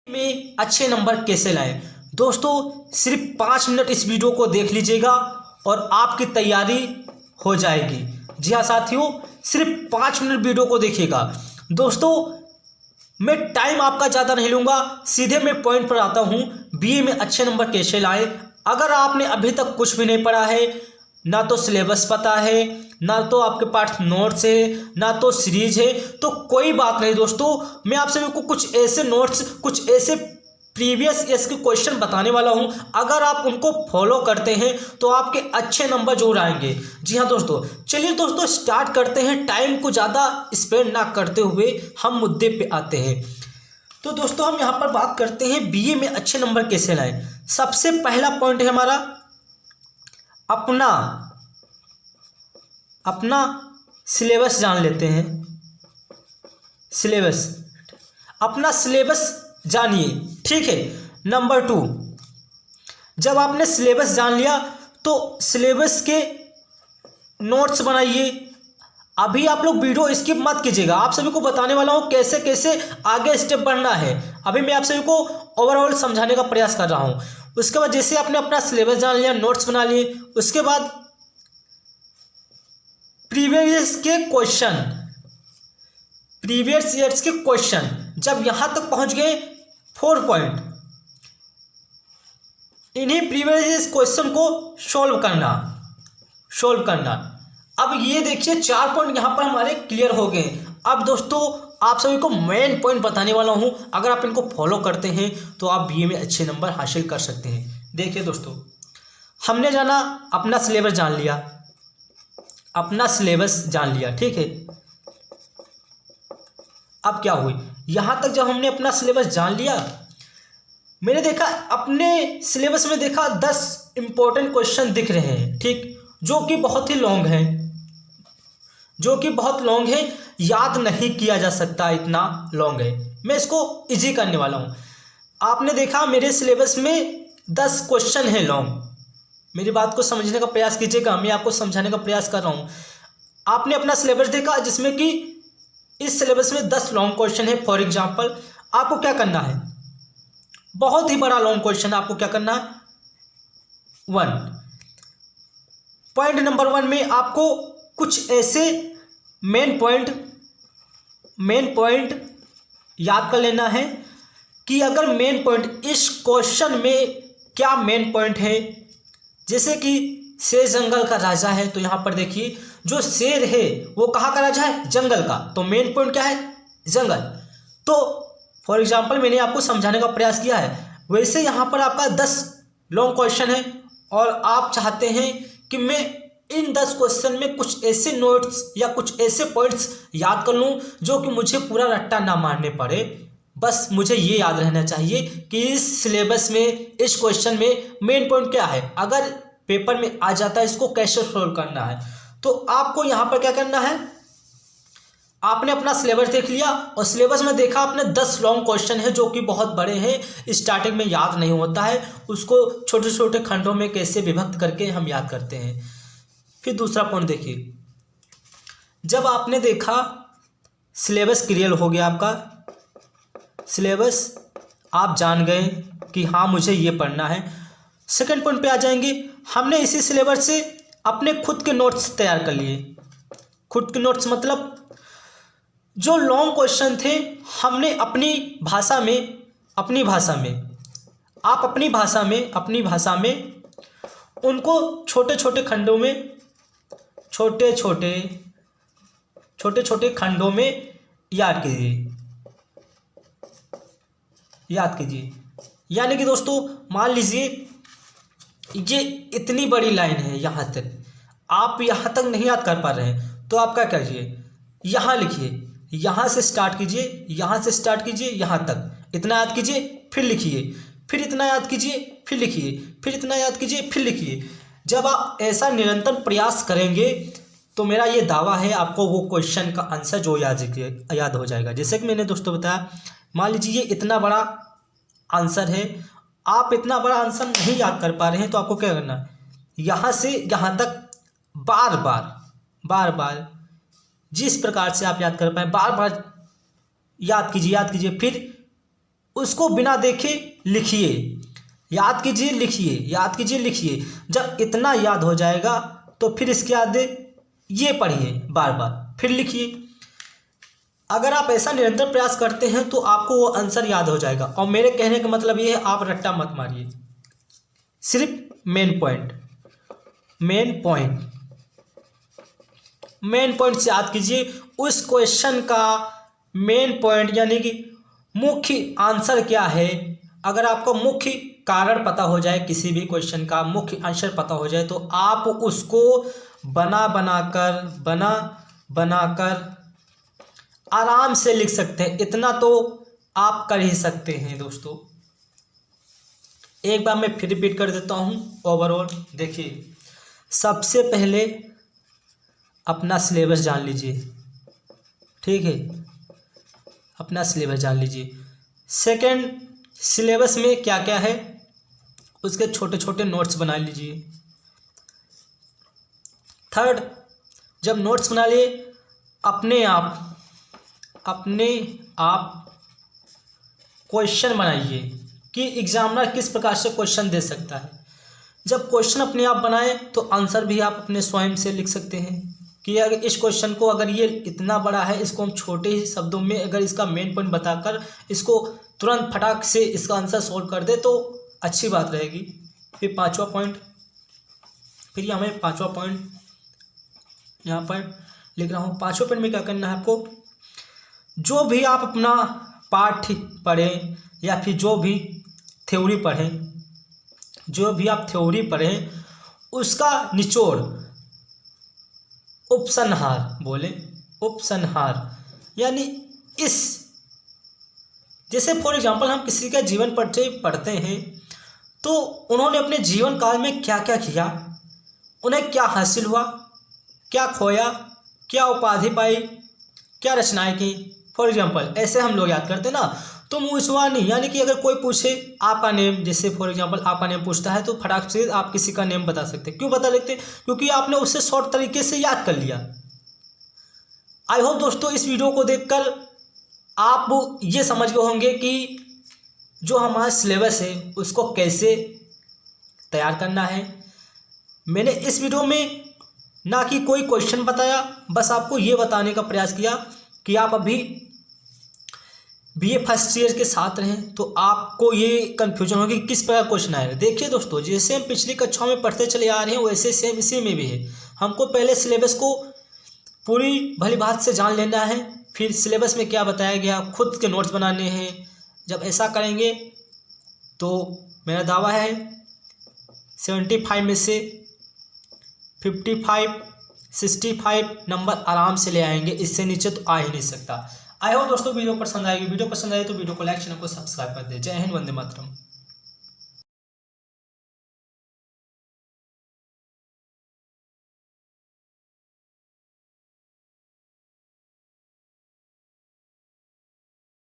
में अच्छे नंबर कैसे लाएं। दोस्तों सिर्फ 5 मिनट इस वीडियो को देख लीजिएगा और आपकी तैयारी हो जाएगी। जी हाँ साथियों, सिर्फ 5 मिनट वीडियो को देखिएगा। दोस्तों मैं टाइम आपका ज़्यादा नहीं लूँगा, सीधे मैं पॉइंट पर आता हूँ। बीए में अच्छे नंबर कैसे लाएं। अगर आपने अभी तक कुछ भी नहीं पढ़ा है, ना तो सिलेबस पता है, ना तो आपके पास नोट्स है, ना तो सीरीज है, तो कोई बात नहीं दोस्तों। मैं आप सभी को कुछ ऐसे नोट्स, कुछ ऐसे प्रीवियस ईयर्स के क्वेश्चन बताने वाला हूं। अगर आप उनको फॉलो करते हैं तो आपके अच्छे नंबर जरूर आएंगे। जी हाँ दोस्तों, चलिए दोस्तों स्टार्ट करते हैं। टाइम को ज़्यादा स्पेंड ना करते हुए हम मुद्दे पे आते हैं। तो दोस्तों हम यहाँ पर बात करते हैं बीए में अच्छे नंबर कैसे लाएं। सबसे पहला पॉइंट है हमारा अपना सिलेबस जान लेते हैं। सिलेबस, अपना सिलेबस जानिए, ठीक है। नंबर 2, जब आपने सिलेबस जान लिया तो सिलेबस के नोट्स बनाइए। अभी आप लोग वीडियो स्किप मत कीजिएगा, आप सभी को बताने वाला हूँ कैसे कैसे आगे स्टेप बढ़ना है। अभी मैं आप सभी को ओवरऑल समझाने का प्रयास कर रहा हूँ। उसके बाद जैसे आपने अपना सिलेबस जान लिया, नोट्स बना लिए, उसके बाद प्रीवियस ईयर्स के क्वेश्चन जब यहां तक पहुंच गए 4 पॉइंट, इन्हीं प्रीवियस क्वेश्चन को सॉल्व करना। अब ये देखिए 4 पॉइंट यहां पर हमारे क्लियर हो गए। अब दोस्तों आप सभी को मेन पॉइंट बताने वाला हूं। अगर आप इनको फॉलो करते हैं तो आप बीए में अच्छे नंबर हासिल कर सकते हैं। देखिए दोस्तों, हमने जाना अपना सिलेबस जान लिया, ठीक है। अब क्या हुई, यहां तक जब हमने अपना सिलेबस जान लिया, मैंने देखा अपने सिलेबस में देखा 10 इंपॉर्टेंट क्वेश्चन दिख रहे हैं, ठीक, जो कि बहुत लॉन्ग है, याद नहीं किया जा सकता, इतना लॉन्ग है। मैं इसको इजी करने वाला हूं। आपने देखा मेरे सिलेबस में 10 क्वेश्चन है लॉन्ग। मेरी बात को समझने का प्रयास कीजिएगा, मैं आपको समझाने का प्रयास कर रहा हूँ। आपने अपना सिलेबस देखा जिसमें कि इस सिलेबस में 10 लॉन्ग क्वेश्चन है। फॉर एग्जांपल आपको क्या करना है, बहुत ही बड़ा लॉन्ग क्वेश्चन, आपको क्या करना है, 1 पॉइंट नंबर 1 में आपको कुछ ऐसे मेन पॉइंट याद कर लेना है कि अगर मेन पॉइंट इस क्वेश्चन में क्या मेन पॉइंट है। जैसे कि शेर जंगल का राजा है, तो यहाँ पर देखिए जो शेर है वो कहाँ का राजा है, जंगल का, तो मेन पॉइंट क्या है, जंगल। तो फॉर एग्जांपल मैंने आपको समझाने का प्रयास किया है। वैसे यहाँ पर आपका 10 लॉन्ग क्वेश्चन है और आप चाहते हैं कि मैं इन 10 क्वेश्चन में कुछ ऐसे नोट्स या कुछ ऐसे पॉइंट्स याद कर लूँ जो कि मुझे पूरा रट्टा ना मारने पड़े। बस मुझे ये याद रहना चाहिए कि इस सिलेबस में, इस क्वेश्चन में मेन पॉइंट क्या है। अगर पेपर में आ जाता है इसको कैसे सोल्व करना है, तो आपको यहाँ पर क्या करना है, आपने अपना सिलेबस देख लिया और सिलेबस में देखा आपने 10 लॉन्ग क्वेश्चन है जो कि बहुत बड़े हैं, स्टार्टिंग में याद नहीं होता है, उसको छोटे छोटे खंडों में कैसे विभक्त करके हम याद करते हैं। फिर दूसरा पॉइंट देखिए, जब आपने देखा सिलेबस क्लियर हो गया, आपका सिलेबस आप जान गए कि हाँ मुझे ये पढ़ना है। सेकंड पॉइंट पे आ जाएंगे, हमने इसी सिलेबस से अपने खुद के नोट्स तैयार कर लिए। खुद के नोट्स मतलब जो लॉन्ग क्वेश्चन थे हमने अपनी भाषा में आप अपनी भाषा में उनको छोटे छोटे खंडों में याद कीजिए। यानी कि दोस्तों मान लीजिए ये इतनी बड़ी लाइन है, यहाँ तक आप यहाँ तक नहीं याद कर पा रहे हैं, तो आप क्या कीजिए, यहाँ लिखिए, यहाँ से स्टार्ट कीजिए, यहाँ तक इतना याद कीजिए, फिर लिखिए, फिर इतना याद कीजिए, फिर लिखिए, फिर इतना याद कीजिए, फिर लिखिए। जब आप ऐसा निरंतर प्रयास करेंगे तो मेरा ये दावा है आपको वो क्वेश्चन का आंसर जो याद हो जाएगा। जैसे कि मैंने दोस्तों बताया, मान लीजिए ये इतना बड़ा आंसर है, आप इतना बड़ा आंसर नहीं याद कर पा रहे हैं, तो आपको क्या करना है, यहाँ से यहाँ तक बार बार जिस प्रकार से आप याद कर पाए बार बार याद कीजिए, फिर उसको बिना देखे लिखिए, याद कीजिए, लिखिए, याद कीजिए, लिखिए। जब इतना याद हो जाएगा तो फिर इसके आगे ये पढ़िए बार बार, फिर लिखिए। अगर आप ऐसा निरंतर प्रयास करते हैं तो आपको वो आंसर याद हो जाएगा। और मेरे कहने का मतलब ये है, आप रट्टा मत मारिए, सिर्फ main point, main point, main point से याद कीजिए। उस क्वेश्चन का मेन पॉइंट यानी कि मुख्य आंसर क्या है, अगर आपको मुख्य कारण पता हो जाए, किसी भी क्वेश्चन का मुख्य आंसर पता हो जाए, तो आप उसको बना बनाकर आराम से लिख सकते हैं। इतना तो आप कर ही सकते हैं दोस्तों। एक बार मैं फिर रिपीट कर देता हूँ ओवरऑल। देखिए, सबसे पहले अपना सिलेबस जान लीजिए, ठीक है, अपना सिलेबस जान लीजिए। सेकंड, सिलेबस में क्या क्या है उसके छोटे छोटे नोट्स बना लीजिए। थर्ड, जब नोट्स बना लिए, अपने आप क्वेश्चन बनाइए कि एग्जामिनर किस प्रकार से क्वेश्चन दे सकता है। जब क्वेश्चन अपने आप बनाए तो आंसर भी आप अपने स्वयं से लिख सकते हैं कि अगर इस क्वेश्चन को, अगर ये इतना बड़ा है, इसको हम छोटे ही शब्दों में अगर इसका मेन पॉइंट बताकर इसको तुरंत फटाक से इसका आंसर सोल्व कर दे तो अच्छी बात रहेगी। फिर पांचवा पॉइंट, फिर हमें पांचवा पॉइंट यहाँ पर लिख रहा हूँ। पांचवा पॉइंट में क्या करना है आपको, जो भी आप अपना पाठ पढ़ें या फिर जो भी थ्योरी पढ़ें, उसका निचोड़, उपसंहार बोले, उपसंहार यानी इस, जैसे फॉर एग्जांपल हम किसी का जीवन परिचय पढ़ते हैं तो उन्होंने अपने जीवन काल में क्या क्या किया, उन्हें क्या हासिल हुआ, क्या खोया, क्या उपाधि पाई, क्या रचनाएं की। फॉर एग्जांपल ऐसे हम लोग याद करते ना। तो मुंशवानी यानी कि अगर कोई पूछे आपका नेम, जैसे फॉर एग्जांपल आपका नेम पूछता है तो फटाक से आप किसी का नेम बता सकते हैं। क्यों बता लेते? क्योंकि आपने उससे शॉर्ट तरीके से याद कर लिया। आई होप दोस्तों इस वीडियो को देखकर आप ये समझ गए होंगे कि जो हमारा सिलेबस है उसको कैसे तैयार करना है। मैंने इस वीडियो में ना कि कोई क्वेश्चन बताया, बस आपको ये बताने का प्रयास किया कि आप अभी बीए फर्स्ट ईयर के साथ रहें तो आपको ये कन्फ्यूजन होगी कि किस प्रकार क्वेश्चन आएगा। देखिए दोस्तों, जैसे हम पिछली कक्षाओं में पढ़ते चले आ रहे हैं वैसे सेम इसी में भी है। हमको पहले सिलेबस को पूरी भली बात से जान लेना है, फिर सिलेबस में क्या बताया गया खुद के नोट्स बनाने हैं। जब ऐसा करेंगे तो मेरा दावा है 75 में से 55 65 नंबर आराम से ले आएंगे, इससे नीचे तो आ ही नहीं सकता। आई होप दोस्तों वीडियो पसंद आएगी। वीडियो पसंद आए तो वीडियो को लाइक, चैनल को सब्सक्राइब कर दे। जय हिंद, वंदे मातरम।